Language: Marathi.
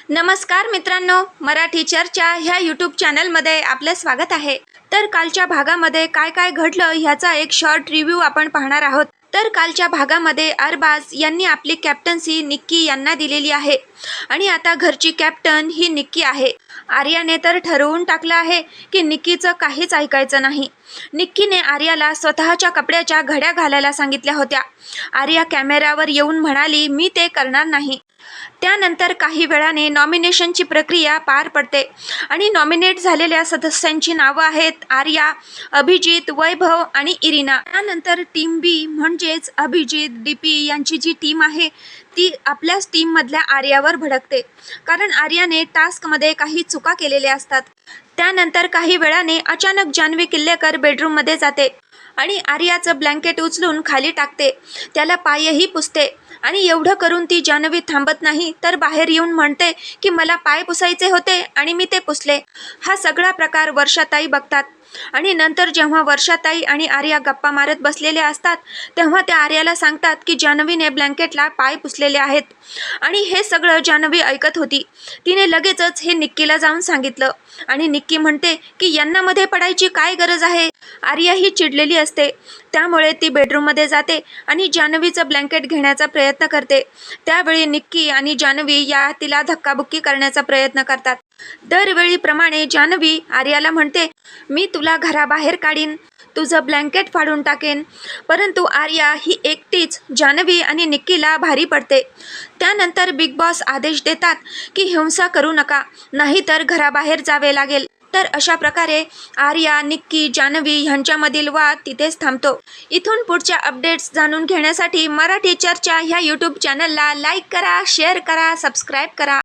नमस्कार मित्रांनो, मराठी चर्चा ह्या यूट्यूब चॅनलमध्ये आपले स्वागत आहे। तर कालच्या भागामध्ये काय काय घडलं ह्याचा एक शॉर्ट रिव्ह्यू आपण पाहणार आहोत। तर कालच्या भागामध्ये अरबाज यांनी आपली कॅप्टन्सी निक्की यांना दिलेली आहे आणि आता घरची कॅप्टन ही निक्की आहे। आर्याने तर ठरवून टाकलं आहे की निक्कीचं काहीच ऐकायचं नाही। निक्कीने आर्याला स्वतःच्या कपड्याच्या घड्या घालायला सांगितल्या होत्या। आर्या कॅमेऱ्यावर येऊन म्हणाली, मी ते करणार नाही। त्यानंतर काही वेळाने नॉमिनेशनची प्रक्रिया पार पडते आणि नॉमिनेट झालेल्या सदस्यांची नावं आहेत आर्या, अभिजित, वैभव आणि इरिना। त्यानंतर टीम बी म्हणजेच अभिजित, डीपी यांची जी टीम आहे ती आपल्याच टीममधल्या आर्यावर भडकते, कारण आर्याने टास्कमध्ये काही चुका केलेल्या असतात। त्यानंतर काही वेळाने अचानक जान्हवी किल्लेकर बेडरूममध्ये जाते आणि आर्याचं ब्लँकेट उचलून खाली टाकते, त्याला पायही पुसते आणि एवढं करून ती जान्हवी थांबत नाही तर बाहेर येऊन म्हणते की मला पाय पुसायचे होते आणि मी ते पुसले। हा सगळा प्रकार वर्षाताई बघतात आणि नंतर जेव्हा वर्षाताई आणि आर्या गप्पा मारत बसलेले असतात तेव्हा त्या आर्याला सांगतात की जान्हवीने ब्लँकेटला पाय पुसलेले आहेत आणि हे सगळं जान्हवी ऐकत होती। तिने लगेचच हे निक्कीला जाऊन सांगितलं आणि निक्की म्हणते की यांना मध्ये पडायची काय गरज आहे। आर्या ही चिडलेली असते, त्यामुळे ती बेडरूममध्ये जाते आणि जान्हवीचं ब्लँकेट घेण्याचा प्रयत्न करते। त्यावेळी निक्की आणि जान्हवी या तिला धक्काबुक्की करण्याचा प्रयत्न करतात। दरवेळीप्रमाणे जान्हवी आर्याला म्हणते, मी तुला घराबाहेर काढीन, तुझं ब्लँकेट फाडून टाकेन, परंतु आर्या ही एकटीच जान्हवी आणि निक्कीला भारी पडते। त्यानंतर बिग बॉस आदेश देतात की हिंसा करू नका, नाहीतर घराबाहेर जावे लागेल। तर अशा प्रकारे आर्या, निक्की, जान्हवी ह्यांच्यामधील वाद तिथेच थांबतो। इथून पुढच्या अपडेट्स जाणून घेण्यासाठी मराठी चर्चा ह्या यूट्यूब चॅनलला लाईक करा, शेअर करा, सबस्क्राईब करा।